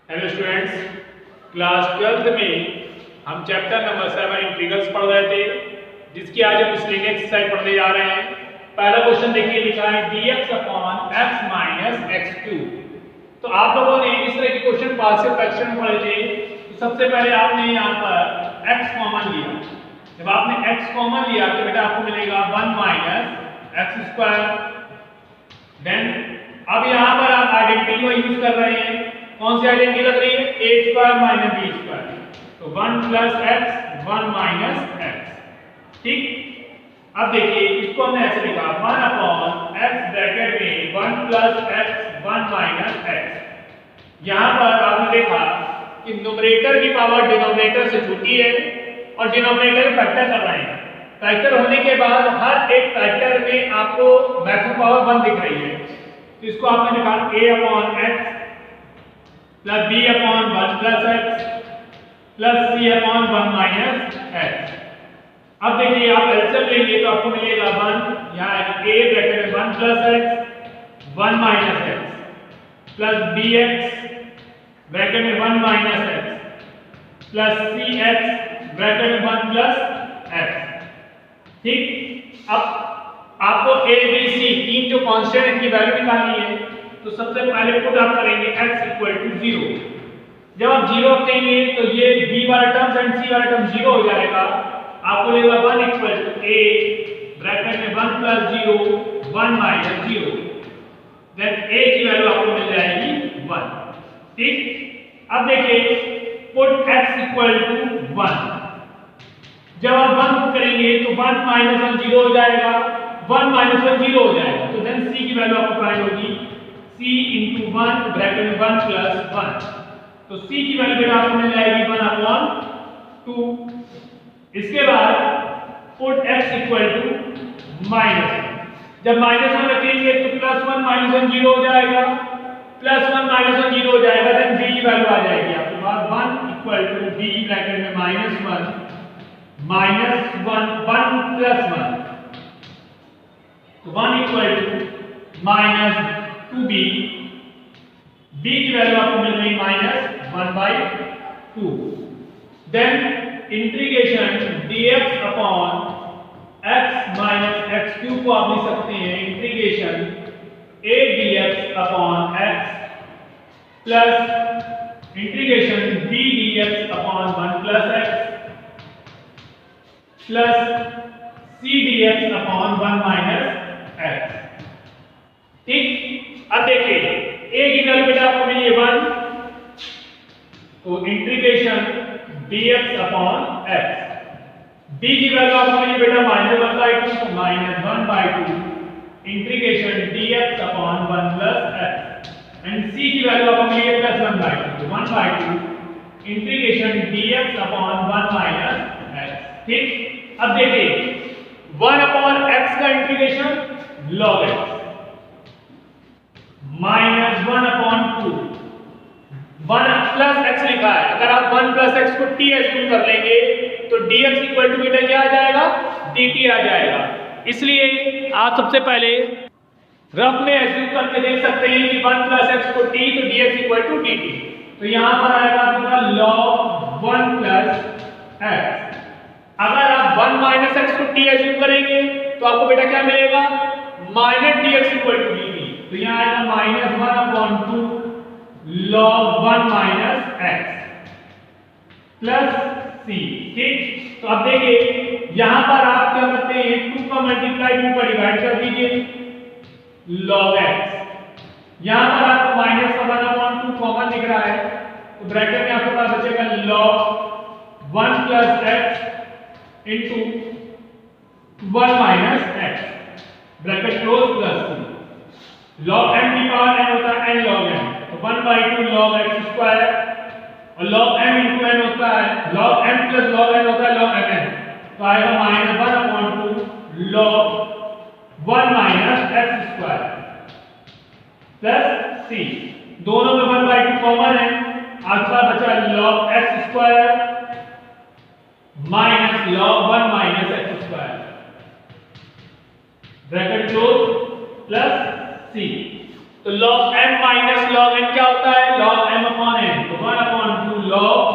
Hello students, class 12th में हम chapter number 7 integrals पढ़ रहे थे, जिसकी आज हम स्लिंग एक्सरसाइज पढ़ने जा रहे हैं। पहला क्वेश्चन देखिए, लिखा है dx upon x minus x cube. तो आप लोगों ने इस तरह के क्वेश्चन पार्शियल फ्रैक्शन में पढ़े थे। तो सबसे पहले आपने यहाँ पर x कॉमन लिया। जब आपने x कॉमन लिया तो बेटा आपको मिलेगा 1 माइनस एक्स स्क्वायर। देन अब यहाँ पर आप आइडेंटिटी को यूज कर रहे हैं। कौन सी आइडेंटिटी लग रही है? a square minus b square. तो 1 प्लस एक्स 1 माइनस एक्स। ठीक, अब देखिए इसको हमने ऐसे लिखा 1 अपॉन एक्स ब्रैकेट में 1 प्लस एक्स 1 माइनस एक्स। यहाँ पर आपने देखा कि न्यूमरेटर की पावर डिनोमिनेटर से छोटी है और डिनोमिनेटर फैक्टर कर रहे हैं। फैक्टर होने के बाद हर एक फैक्टर में आपको मैक्सिमम पावर 1 दिख रही है। तो इसको आपने निकाला a upon x plus b upon 1 plus x plus c upon 1 minus x. अब देखिए आप एलसीएम लेंगे तो आपको मिलेगा 1, यहाँ a ब्रैकेट में 1 plus x 1 minus x plus bx bracket में 1 minus x plus cx bracket में 1 प्लस एक्स। ठीक, अब आपको a b c तीन जो कांस्टेंट है इनकी वैल्यू निकालनी है। तो सबसे पहले पुट आप करेंगे x इक्वल टू 0। जब आप 0 रखेंगे तो ये b वाला टर्म एंड c वाला टर्म 0 हो जाएगा। आपको मिलेगा 1 इक्वल टू a ब्रैकेट में 1 प्लस 0 1 माइनस 0। देन a की वैल्यू आपको मिल जाएगी 1। ठीक, अब देखिए पुट x इक्वल टू 1। जब आप 1 पुट करेंगे तो 1 माइनस 1 0 हो जाएगा, 1 माइनस 1 0 हो जाएगा। तो देन c की वैल्यू आपको फाइंड होगी c इंटू 1 ब्रैकेट में 1 प्लस 1। तो c की वैल्यू बेटा आपको मिल जाएगी 1 अपॉन 2। इसके बाद put x equal to minus. जब माइनस 1 रखेंगे तो प्लस 1 माइनस 1 0 हो जाएगा, प्लस 1 माइनस 1 0 हो जाएगा। देन b की वैल्यू आ जाएगी आपके पास 1 इक्वल टू b ब्रैकेट में माइनस 1 माइनस 1 प्लस 1। तो 1 equal to minus 2b। b की वैल्यू आपको मिल गई minus 1/2। Then integration dx upon x minus x cube को आप लिख सकते हैं integration a dx upon x plus integration b dx upon 1 plus x plus c dx upon 1 minus x। ठीक, अब देखिए a की वैल्यू बेटा आपको मिली 1, तो integration dx upon x। b की वैल्यू आपको मिली बेटा -1/2, तो -1/2 integration dx upon 1 plus x। And c की वैल्यू आपको मिली है +1/2, तो 1/2 integration dx upon 1 minus x। ठीक, अब देखिए 1 अपॉन x का integration log x minus 1 upon 2 1 plus x लिखा है। अगर आप 1 प्लस x को t एज्यूम कर लेंगे तो dx इक्वल टू बेटा क्या आ जाएगा? dt आ जाएगा। इसलिए आप सबसे पहले रफ में एज्यूम करके देख सकते हैं कि 1 प्लस x को t तो dx इक्वल टू dt। तो यहां पर आएगा आपका log 1 प्लस x। अगर आप 1 माइनस x को t एज्यूम करेंगे तो आपको बेटा क्या मिलेगा? Minus dx equal to dt। तो यहाँ आएगा -1 upon 2 log 1 minus x plus c। ठीक, तो अब देखिए यहाँ पर आप क्या करते हैं 2 का मल्टीप्लाई 2 का डिवाइड कर दीजिए log x। यहाँ पर आपको -1 अपॉन 2 कॉमन दिख रहा है, तो ब्रैकेट में आपके पास बचेगा log 1 plus x into 1 minus x bracket close plus c। log m की पावर n होता है n log m, तो 1/2 log x स्क्वायर और log m into n होता है log m plus log n होता है log mn। तो आएगा -1 upon 2 log 1 minus x square plus c। दोनों में 1/2 कॉमन है, आपके पास बचा log x square minus log 1 minus x square bracket close plus c। तो log m minus log n क्या होता है? log m upon n। तो 1/2 log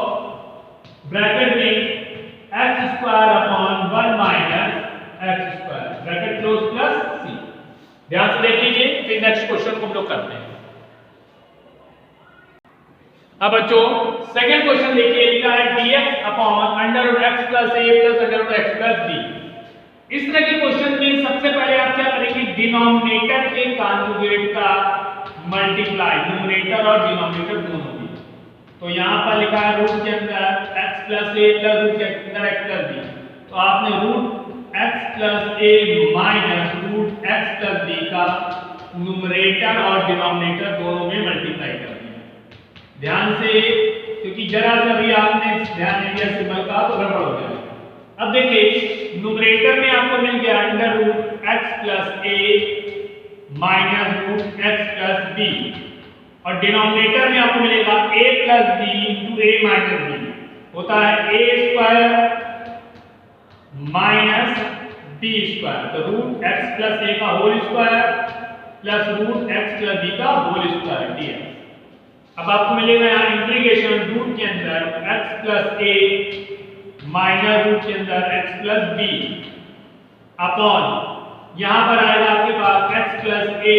ब्रैकेट में x square upon 1 minus x square bracket close plus c। ध्यान से देख लीजिए, फिर नेक्स्ट क्वेश्चन को हम लोग करते हैं। अब बच्चों सेकंड क्वेश्चन देखिए, लिखा है dx upon under root x plus a plus under root x plus b। इस तरह के क्वेश्चन में सबसे पहले आप क्या करेंगे? डिनोमिनेटर के कॉन्जुगेट का मल्टीप्लाई, न्यूमरेटर और डिनोमिनेटर दोनों की। तो यहां पर लिखा है रूट के अंदर x plus a plus root के अंदर x प्लस b। तो आपने root x plus a minus root x plus b का न्यूमरेटर और डिनोमिनेटर दोनों में मल्टीप्लाई कर दिया। ध्यान से, क्योंकि जरा सा भी आपने ध्यान नहीं दिया सिंबल का तो गड़बड़ हो जाएगा। अब देखिए न्यूमरेटर में आपको मिल गया under root x plus a minus root x plus b, और डिनोमिनेटर में आपको मिलेगा a plus b into a minus b, होता है a square minus b square. तो रूट x प्लस a का whole square plus root x plus b का whole square dx। अब आपको मिलेगा यहाँ इंटीग्रेशन रूट के अंदर x plus a minus root के अंदर x प्लस b अपॉन यहां पर आएगा आपके पास x plus a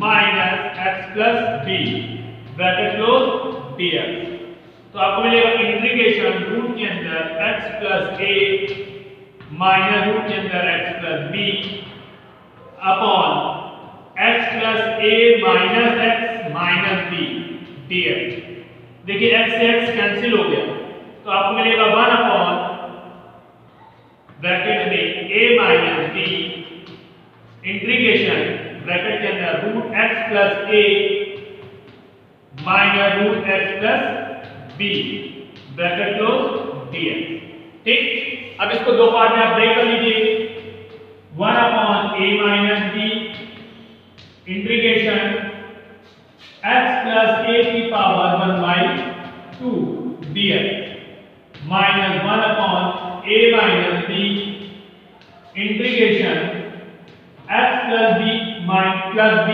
minus x plus b bracket close dx। तो आपको मिलेगा इंटीग्रेशन रूट के अंदर x plus a minus root के अंदर x plus b upon x plus a minus x minus b dx। देखिए x से x कैंसिल हो गया, तो आपको मिलेगा 1 अपॉन ब्रैकेट में a minus b integration bracket के अंदर root x plus a minus root x plus b bracket close dx। ठीक, अब इसको दो पार्ट में आप ब्रेक कर लीजिए। 1 upon a minus b integration x plus a की power 1 by 2 dx minus 1 upon a minus b integration x plus b plus b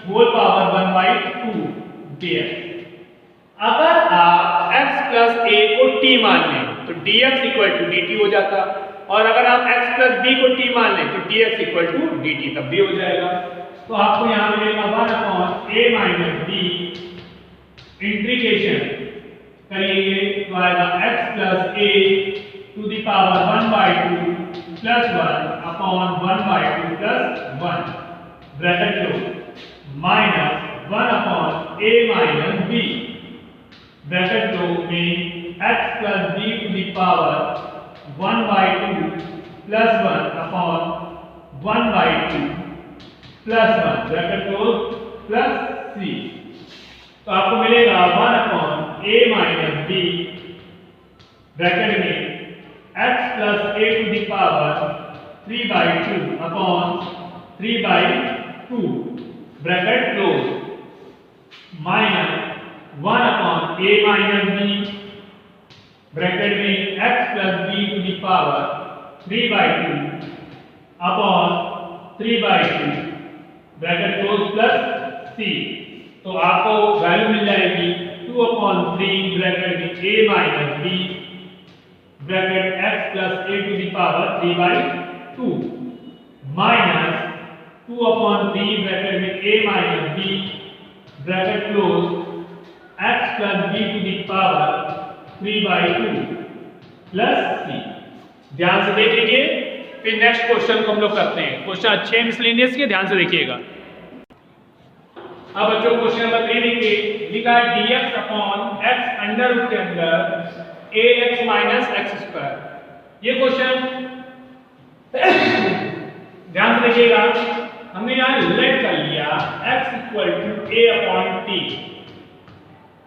whole power 1 by 2 dx। अगर आप x प्लस a को t मान लें तो dx equal to dt हो जाता, और अगर आप x प्लस b को t मान लें तो dx इक्वल टू dt तब भी हो जाएगा। तो आपको यहाँ मिलेगा 1 upon a minus b integration करिए तो आएगा x plus a to the power 1 by 2 plus 1 upon 1 by 2 plus 1 bracket close minus 1 upon a minus b bracket close में x plus b to the power 1 by 2 plus 1 upon 1 by 2 plus 1 bracket close plus c। तो आपको मिलेगा 1 upon a minus b bracket में x plus a to the power 3 by 2 upon 3 by 2 bracket close minus 1 upon a minus b bracket में x plus b to the power 3 by 2 upon 3 by 2 bracket close plus c। तो आपको value मिल जाएगी 2 upon 3 bracket में a minus b bracket x plus a to the power 3 by 2 minus 2 upon 3 bracket में a minus b bracket close x plus b to the power 3 by 2 plus c। ध्यान से देख लीजिए, फिर next question को हम लोग करते हैं। क्वेश्चन अच्छे हैं मिसलेनियस के, ध्यान से देखिएगा। अब बच्चों क्वेश्चन नंबर 3 देखिए, लिखा है dx upon x under root के अंदर ax माइनस x स्क्वायर। ये क्वेश्चन ध्यान से देखिएगा, हमने यहाँ लेट कर लिया x equal to a upon t।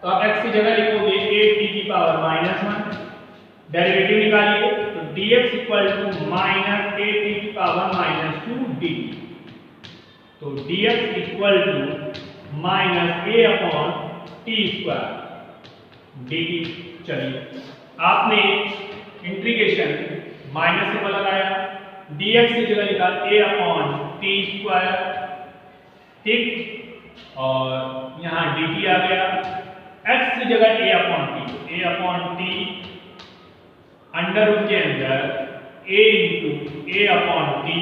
तो आप x की जगह लिखोगे a t की पावर माइनस 1, डेरिवेटिव निकालिए तो dx equal to minus a t की पावर माइनस 2 dt। तो dx equal to minus a upon T square dt। चलिए आपने इंटीग्रेशन माइनस से लगाया, dx की जगह लिखा a अपॉन टी स्क्वायर। ठीक, और यहाँ dt आ गया, x की जगह a अपॉन टी, तो a upon T under root के अंदर a into a upon t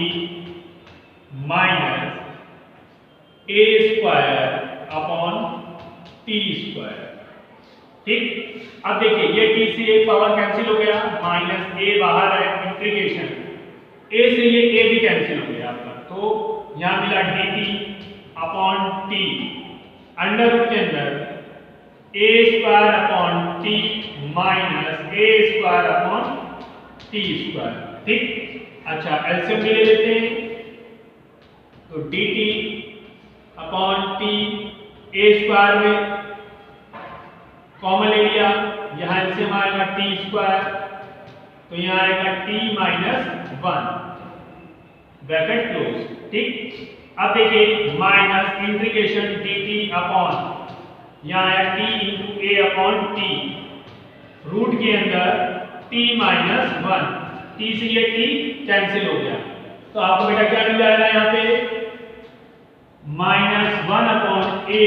minus a square upon T square. ठीक, अब देखिए ये t से एक पावर कैंसिल हो गया, माइनस a बाहर है, इंटीग्रेशन a से ये a भी कैंसिल हो गया आपका, तो यहाँ मिला dt upon T under root के अंदर a square upon t minus a square upon T square. ठीक, अच्छा एलसीएम भी ले लेते हैं, तो dt upon t a square में कॉमन ले लिया, यहाँ एलसीएम आएगा टी स्क्वायर, तो यहाँ आएगा t माइनस 1 ब्रैकेट क्लोज। ठीक, अब देखिए माइनस इंटीग्रेशन dt अपॉन यहाँ आया t into a upon t root के अंदर t माइनस 1, t से ये t कैंसिल हो गया, तो आपको बेटा क्या मिल जाएगा यहाँ पे minus 1 upon a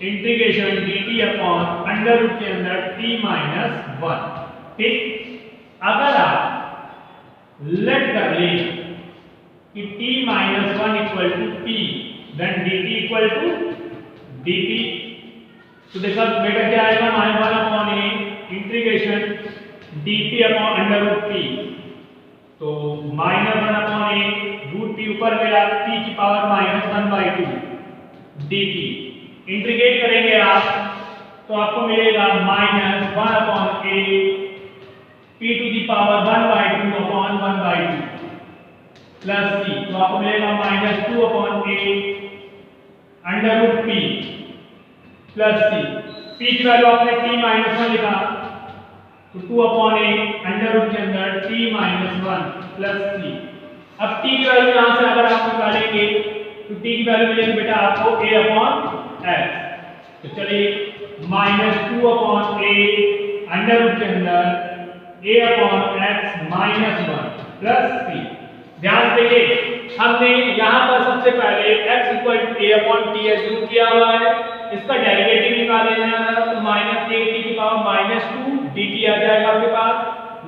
integration dt upon under root के अंदर t माइनस 1। ठीक, अगर आप लेट कर ले कि t minus 1 equal to p then dt equal to dt, तो देखा बेटा क्या आएगा minus 1 upon a integration dt upon under root p, तो minus 1 upon a root p ऊपर गया, p की पावर माइनस 1/2 dt इंटीग्रेट करेंगे आप तो आपको मिलेगा minus 1 upon a p to the power 1/2 upon 1/2 plus c, तो आपको मिलेगा minus 2 upon a under root p plus c, p की वैल्यू आपने t माइनस 1 लिखा, तो 2 अपॉन a अंडर रूट के अंदर t माइनस 1 प्लस c। अब t की वैल्यू यहाँ से अगर आप निकालेंगे तो t की वैल्यू मिलेगी बेटा आपको a अपॉन x, तो चलिए minus 2 upon a under root के अंदर a upon x minus 1 plus c। ध्यान देखिए हमने यहाँ पर सबसे पहले x equal to a upon t assume किया हुआ है, इसका डेरिवेटिव निकालना है, तो माइनस a t की पावर माइनस 2 dt आ जाएगा आपके पास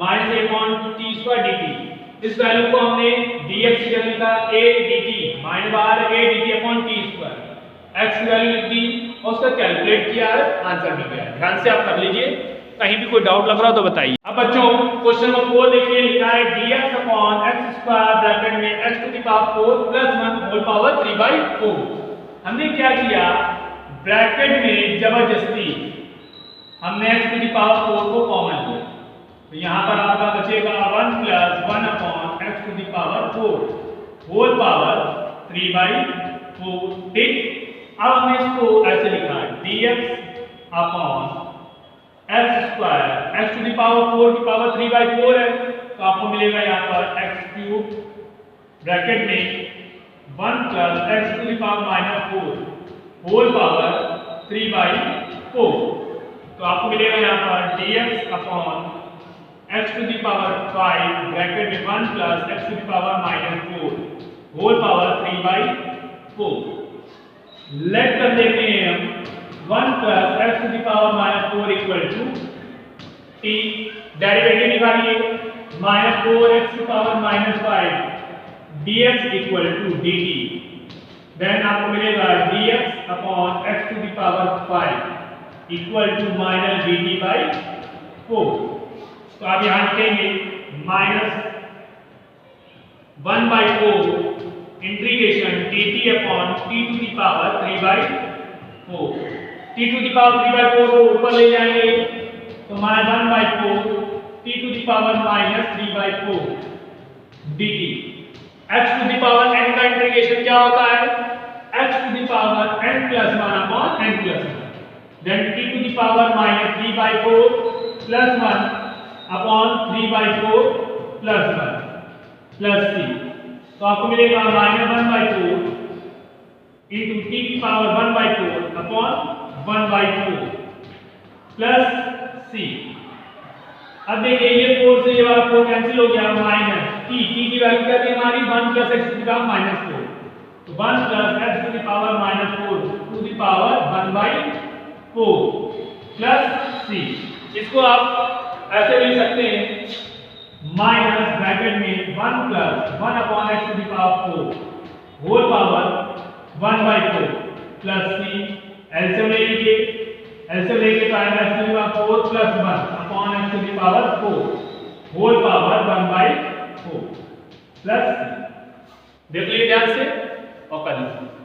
minus a upon t square dt। इस वैल्यू को हमने dx की जगह लिखा a dt माइनस बाहर a dt upon t square, x की वैल्यू लिख दी और उसका कैलकुलेट किया है, आंसर मिल गया। ध्यान से आप कर लीजिए, कहीं भी कोई डाउट लग रहा हो तो बताइए। अब बच्चों क्वेश्चन नंबर 4 देखिए, लिखा है dx upon x square bracket में x to the power 4 plus 1 whole power 3/4। हमने क्या किया, ब्रैकेट में जबरदस्ती हमने x टू द पावर 4 को कॉमन लिया, तो यहाँ पर आपका बचेगा 1 plus 1 upon x to the power 4 whole power 3/4। ठीक, अब हमने इसको ऐसे लिखा है dx upon x square, x to the power 4 की पावर 3/4 है, तो आपको मिलेगा यहाँ पर x क्यूब ब्रैकेट में 1 plus x to the power minus 4 whole power 3/4, तो आपको मिलेगा यहाँ पर dx upon x to the power 5 bracket में 1 plus x to the power minus 4 whole power 3/4। Let कर देते हैं हम 1 plus x to the power minus 4 equal to t, derivative निकालिए minus 4x to power minus 5 dx equal to dt, then आपको मिलेगा dx upon x to the power 5 equal to minus dt/4। तो आप यहाँ लिखेंगे minus 1/4 integration dt upon t to the power 3/4, t to the power 3/4 को ऊपर ले जाएंगे तो minus 1/4 t to the power minus 3/4 dt। x to the power n का इंटीग्रेशन क्या होता है, x to the power n plus 1 upon n plus 1, then t to the power minus 3/4 plus 1 upon 3/4 plus 1 plus c, तो आपको मिलेगा minus 1/4 into t की power 1/4 upon 1/4 plus c। अब देखिए ये 4 से ये वाला 4 कैंसिल हो गया, माइनस t की वैल्यू क्या थी हमारी 1 plus x to the power minus 4, तो 1 plus x to the power minus 4 4 plus c. इसको आप ऐसे लिख सकते हैं माइनस ब्रैकेट में 1 plus 1 upon x to the power 4 whole power 1/4 plus c. LCM ले लीजिए, एलसीएम लेके तो आएगा x to the power 4 plus 1 upon x to the power 4 whole power 1/4 plus c. देख लीजिए ध्यान से और कर लीजिए।